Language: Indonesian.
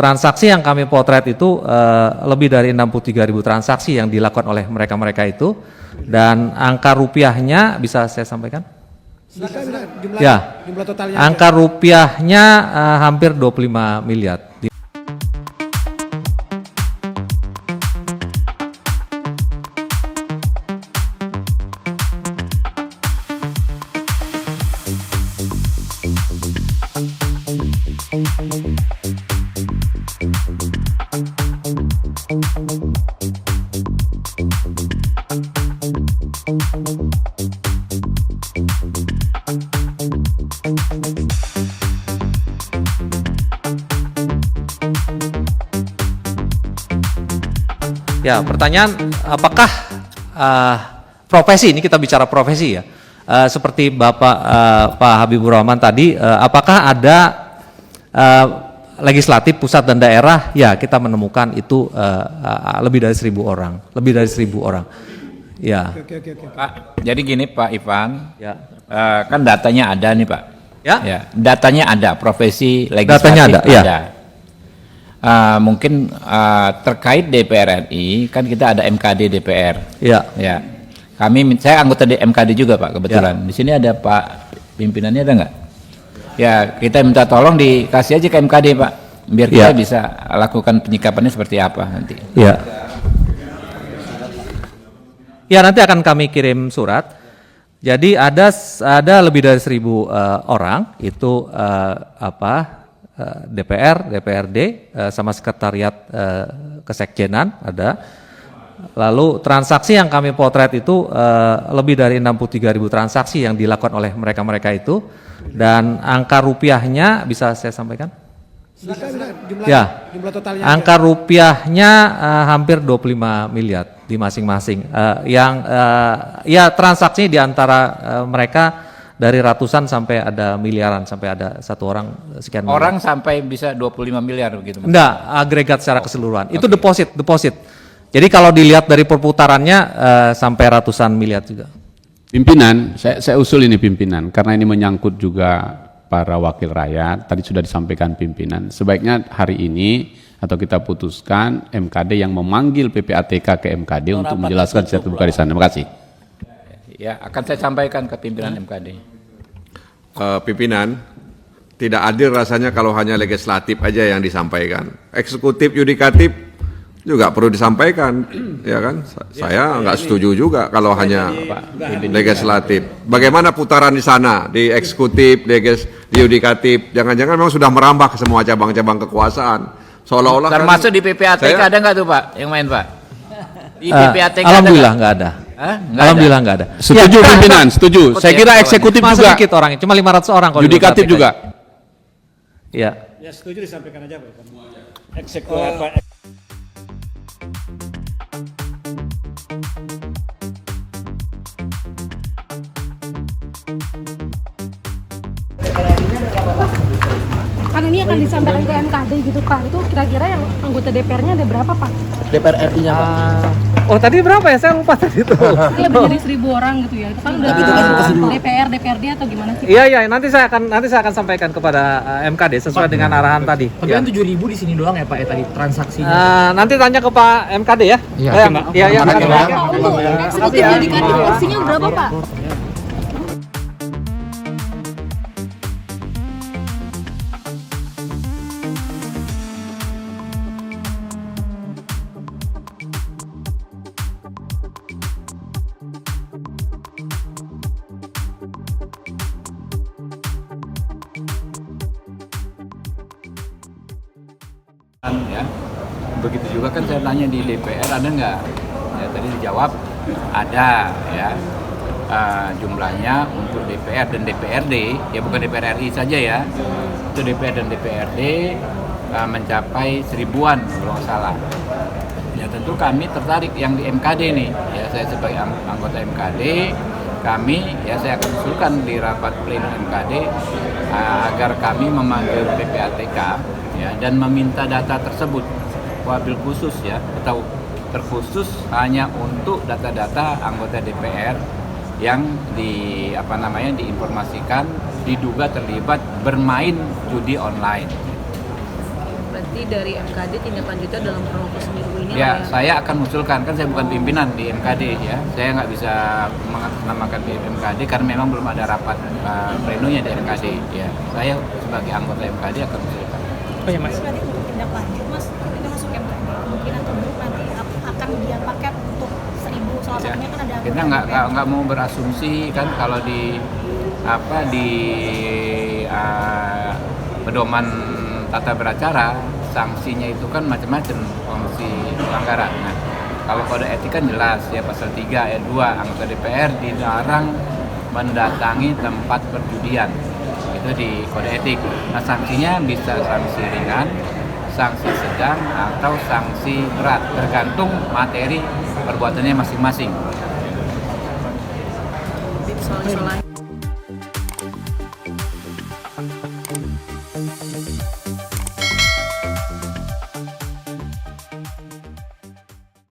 Transaksi yang kami potret itu lebih dari 63.000 transaksi yang dilakukan oleh mereka-mereka itu, dan angka rupiahnya bisa saya sampaikan? Jumlah totalnya. Angka rupiahnya hampir 25 miliar. Ya, pertanyaan apakah profesi, ini kita bicara profesi ya, seperti Bapak Pak Habibur Rahman tadi, apakah ada legislatif pusat dan daerah? Ya, kita menemukan itu lebih dari 1.000 orang, lebih dari 1.000 orang. Ya. Oke. Pak, jadi gini Pak Ivan, Ya. kan datanya ada nih Pak. Ya. Datanya ada, profesi legislatif Datanya ada, ya. Mungkin terkait DPR RI, kan kita ada MKD DPR. Ya. Ya. Saya anggota di MKD juga Pak kebetulan. Di sini ada Pak pimpinannya, ada nggak? Ya, kita minta tolong dikasih aja ke MKD Pak, biar kita bisa lakukan penyikapannya seperti apa nanti. Ya. Ya, nanti akan kami kirim surat. Jadi ada lebih dari 1.000 orang itu DPR, DPRD sama sekretariat kesekjenan ada. Lalu transaksi yang kami potret itu lebih dari 63.000 transaksi yang dilakukan oleh mereka-mereka itu, dan angka rupiahnya bisa saya sampaikan? Jumlah totalnya. Angka rupiahnya hampir 25 miliar di masing-masing. Ya transaksinya di antara mereka dari ratusan sampai ada miliaran, sampai ada satu orang sekian miliar. Orang sampai bisa 25 miliar begitu Mas? Enggak, agregat secara keseluruhan. Itu deposit. Jadi kalau dilihat dari perputarannya sampai ratusan miliar juga. Pimpinan, saya usul ini pimpinan, karena ini menyangkut juga para wakil rakyat, tadi sudah disampaikan pimpinan, sebaiknya hari ini atau kita putuskan MKD yang memanggil PPATK ke MKD untuk menjelaskan secara terbuka di sana. Terima kasih. Ya, akan saya sampaikan ke pimpinan MKD. Pimpinan, tidak adil rasanya kalau hanya legislatif aja yang disampaikan. Eksekutif, yudikatif juga perlu disampaikan, ya kan? Saya nggak setuju juga kalau hanya legislatif. Bagaimana putaran di sana, di eksekutif, di yudikatif? Jangan-jangan memang sudah merambah ke semua cabang-cabang kekuasaan. Seolah-olah termasuk kan, di PPATK ada nggak tuh Pak, yang main Pak? Di PPATK Alhamdulillah nggak ada. Alhamdulillah nggak ada. Setuju pimpinan, setuju. Saya kira eksekutif Cuma juga. sedikit orangnya, cuma 500 orang. Kalau Yudikatif di PPATK. juga. Ya. Ya setuju, disampaikan aja Pak. Eksekutif. Kan ini akan disampaikan ke MKD gitu Pak, itu kira-kira yang anggota DPR-nya ada berapa Pak? DPR RI-nya Pak. Oh tadi berapa ya? Saya lupa tadi itu. Iya lebih dari 1.000 orang gitu ya, itu kan udah Tapi itu kan DPR, DPRD atau gimana sih? Iya, nanti saya akan sampaikan kepada MKD sesuai dengan arahan tadi. Tapi kan 7.000 di sini doang ya Pak ya tadi transaksinya. Nanti tanya ke Pak MKD ya. Iya. Iya. Pak, untuk eksekutif yudikatif porsinya berapa Pak? Ya, begitu juga kan saya tanya di DPR ada nggak? Ya, tadi dijawab ada ya. Jumlahnya untuk DPR dan DPRD, ya bukan DPR RI saja ya, itu DPR dan DPRD mencapai 1.000-an kalau nggak salah. Ya tentu kami tertarik yang di MKD nih, ya saya sebagai anggota MKD, saya akan usulkan di rapat pleno MKD agar kami memanggil PPATK ya, dan meminta data tersebut, wabil khusus ya, atau terkhusus hanya untuk data-data anggota DPR yang diinformasikan diduga terlibat bermain judi online. berarti dari MKD tindak lanjutnya dalam kurun waktu seminggu ini Ya, lah saya akan usulkan, kan saya bukan pimpinan di MKD ya, saya nggak bisa mengatasnamakan di MKD karena memang belum ada rapat plenonya di MKD ya. Saya sebagai anggota MKD akan usulkan. Oh ya Mas. Nanti untuk tindak lanjut Mas, itu masuk MKD mungkin atau belum nanti akan dia paket untuk 1.000 salah satunya kan ada Kita nggak mau berasumsi kan kalau di pedoman tata beracara sanksinya itu kan macam-macam sanksi pelanggaran. Nah, kalau kode etik kan jelas ya pasal 3 ayat 2 anggota DPR dilarang mendatangi tempat perjudian. Itu di kode etik. Nah, sanksinya bisa sanksi ringan, sanksi sedang atau sanksi berat tergantung materi perbuatannya masing-masing. soal